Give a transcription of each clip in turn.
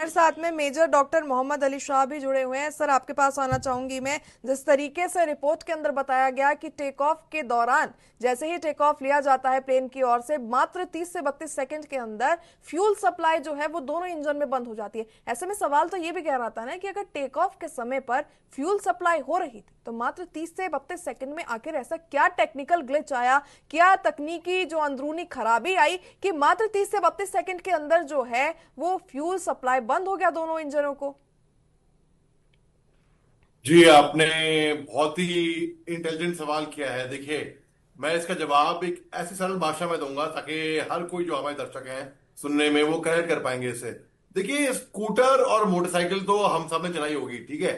मेरे साथ में मेजर डॉक्टर मोहम्मद अली शाह भी जुड़े हुए हैं। सर, आपके पास आना चाहूंगी मैं। जिस तरीके से रिपोर्ट के अंदर बताया गया कि टेक ऑफ के दौरान जैसे ही टेक ऑफ लिया जाता है प्लेन की ओर से, मात्र 30 से 32 सेकंड के अंदर फ्यूल सप्लाई जो है वो दोनों इंजन में बंद हो जाती है। ऐसे में सवाल तो ये भी कह रहा था ना कि अगर टेक ऑफ के समय पर फ्यूल सप्लाई हो रही थी तो मात्र 30 से 32 सेकंड में आखिर ऐसा क्या टेक्निकल ग्लिच आया, क्या तकनीकी जो अंदरूनी खराबी आई कि मात्र 30 से 32 सेकंड के अंदर जो है वो फ्यूल सप्लाई बंद हो गया दोनों इंजनों को। जी, आपने बहुत ही इंटेलिजेंट सवाल किया है। देखिए, मैं इसका जवाब एक ऐसी सरल भाषा में दूंगा ताकि हर कोई जो हमारे दर्शक हैं सुनने में वो कनेक्ट कर पाएंगे इससे। देखिए, स्कूटर और मोटरसाइकिल तो हम सब ने चलाई होगी, ठीक है।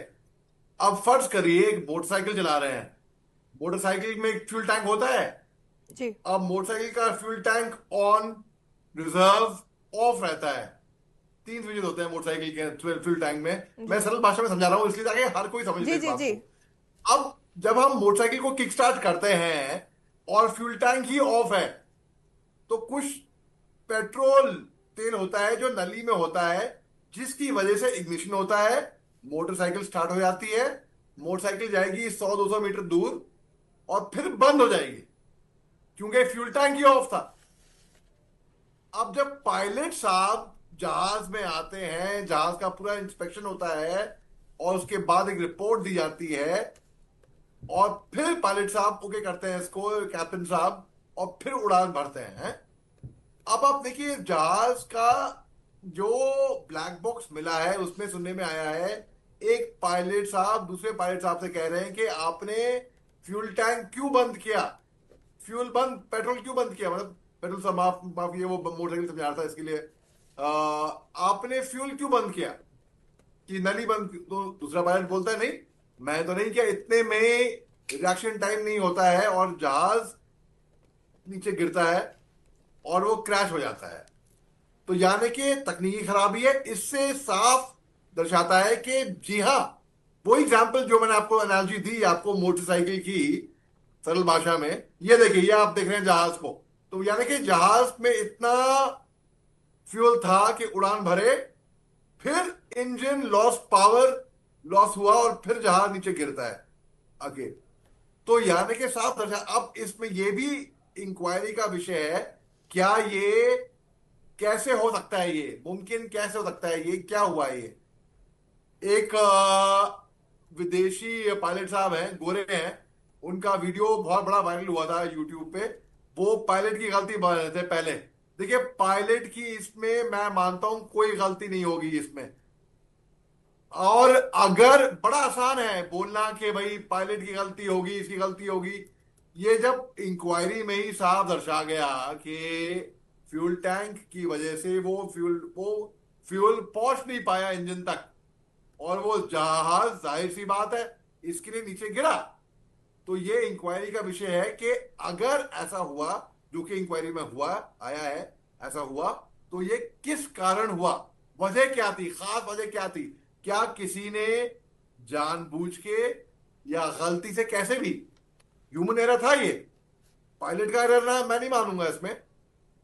अब फर्ज करिए एक मोटरसाइकिल चला रहे हैं। मोटरसाइकिल में एक फ्यूल टैंक होता है। जी अब मोटरसाइकिल का fuel tank on, reserve, of रहता है। तीन स्विचेस होते हैं मोटरसाइकिल के फ्यूल टैंक में। मैं जी सरल भाषा में समझा रहा हूं इसलिए ताकि हर कोई समझ ले जी इस जी बात जी। को। अब जब हम मोटरसाइकिल को किक स्टार्ट करते हैं और फ्यूल टैंक ही ऑफ है, तो कुछ पेट्रोल तेल होता है जो नली में होता है, जिसकी वजह से इग्निशन होता है। मोटरसाइकिल स्टार्ट हो जाती है। मोटरसाइकिल जाएगी 100-200 मीटर दूर और फिर बंद हो जाएगी क्योंकि फ्यूल टैंक ही ऑफ था। अब जब पायलट साहब जहाज में आते हैं, जहाज का पूरा इंस्पेक्शन होता है और उसके बाद एक रिपोर्ट दी जाती है और फिर पायलट साहब ओके करते हैं इसको, कैप्टन साहब, और फिर उड़ान भरते हैं। अब आप देखिए जहाज का जो ब्लैक बॉक्स मिला है उसमें सुनने में आया है एक पायलट साहब दूसरे पायलट साहब से कह रहे हैं कि आपने फ्यूल टैंक क्यों बंद किया, फ्यूल बंद, पेट्रोल क्यों बंद किया, मतलब पेट्रोल साहब माफ माफ, ये वो मोटरसाइकिल समझा रहा था इसके लिए। आपने फ्यूल क्यों बंद किया, कि नली बंद, तो दूसरा पायलट बोलता है नहीं, मैं तो नहीं किया, इतने में रिएक्शन टाइम नहीं होता है और जहाज नीचे गिरता है और वो क्रैश हो जाता है। तो यानी कि तकनीकी खराबी है। इससे साफ दर्शाता है कि जी हाँ, वो एग्जाम्पल जो मैंने आपको एनालॉजी दी आपको मोटरसाइकिल की सरल भाषा में, ये देखिए, ये आप देख रहे हैं जहाज को, तो यानी कि जहाज में इतना फ्यूल था कि उड़ान भरे, फिर इंजन लॉस, पावर लॉस हुआ और फिर जहाज नीचे गिरता है आगे। तो यानी कि साफ दर्शा। अब इसमें यह भी इंक्वायरी का विषय है, क्या ये कैसे हो सकता है, ये मुमकिन कैसे हो सकता है, ये क्या हुआ है। ये एक विदेशी पायलट साहब हैं, गोरे हैं, उनका वीडियो बहुत बड़ा वायरल हुआ था यूट्यूब पे। वो पायलट की गलती मान रहे थे पहले। देखिए, पायलट की इसमें मैं मानता हूं कोई गलती नहीं होगी इसमें। और अगर बड़ा आसान है बोलना कि भाई पायलट की गलती होगी, इसकी गलती होगी, ये जब इंक्वायरी में ही साफ दर्शा गया कि फ्यूल टैंक की वजह से वो फ्यूल पहुंच नहीं पाया इंजन तक और वो जहाज, जाहिर सी बात है, इसके लिए नीचे गिरा। तो ये इंक्वायरी का विषय है कि अगर ऐसा हुआ, जो कि इंक्वायरी में हुआ आया है, ऐसा हुआ, तो ये किस कारण हुआ, वजह क्या थी, खास वजह क्या थी। क्या किसी ने जानबूझ के या गलती से, कैसे भी, ह्यूमन एरर था ये, पायलट का एरर ना मैं नहीं मानूंगा इसमें,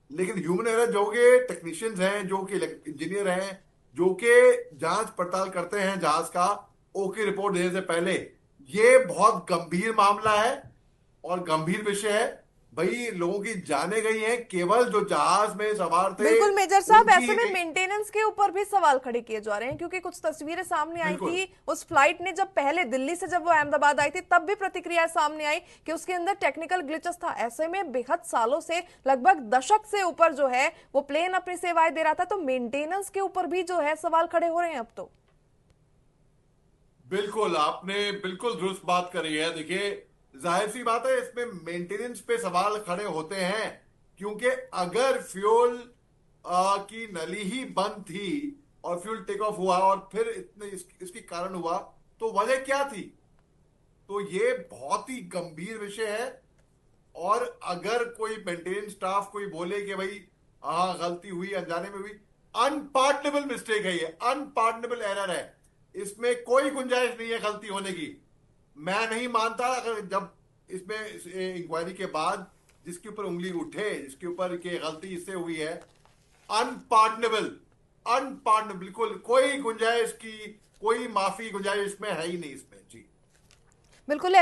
लेकिन ह्यूमन एरर, जो कि टेक्नीशियंस हैं, जो कि इंजीनियर हैं, जो कि जांच पड़ताल करते हैं जहाज का ओके रिपोर्ट देने से पहले, ये बहुत गंभीर मामला है और गंभीर विषय है। भाई लोगों की जाने गई हैं, केवल जो जहाज में सवार थे बिल्कुल मेजर साहब, उनकी ऐसे ही में नहीं। मेंटेनेंस के ऊपर भी सवाल खड़े किए जा रहे हैं क्योंकि कुछ तस्वीरें सामने आई बिल्कुल। थी उस फ्लाइट ने, जब पहले दिल्ली से जब वो अहमदाबाद आई थी तब भी प्रतिक्रिया सामने आई कि उसके अंदर टेक्निकल ग्लिचेस था। ऐसे में बेहद सालों से, लगभग दशक से ऊपर जो है वो प्लेन अपनी सेवाएं दे रहा था, तो मेंटेनेंस के ऊपर भी जो है सवाल खड़े हो रहे हैं अब तो। बिल्कुल, आपने बिल्कुल दुरुस्त बात करी है। देखिए, जाहिर सी बात है इसमें मेंटेनेंस पे सवाल खड़े होते हैं, क्योंकि अगर फ्यूल की नली ही बंद थी और फ्यूल टेक ऑफ हुआ और फिर इसकी कारण हुआ, तो वजह क्या थी। तो ये बहुत ही गंभीर विषय है। और अगर कोई मेंटेनेंस स्टाफ कोई बोले कि भाई हाँ गलती हुई, अनजाने में हुई, अनपार्टनेबल मिस्टेक है, ये अनपार्टनेबल एरर है, इसमें कोई गुंजाइश नहीं है गलती होने की। मैं नहीं मानता, अगर जब इसमें इंक्वायरी के बाद जिसके ऊपर उंगली उठे, जिसके ऊपर कि गलती इससे हुई है, अनपार्टनेबल, अनपार्डन, बिल्कुल कोई गुंजाइश की, कोई माफी गुंजाइश इसमें है ही नहीं इसमें जी। बिल्कुल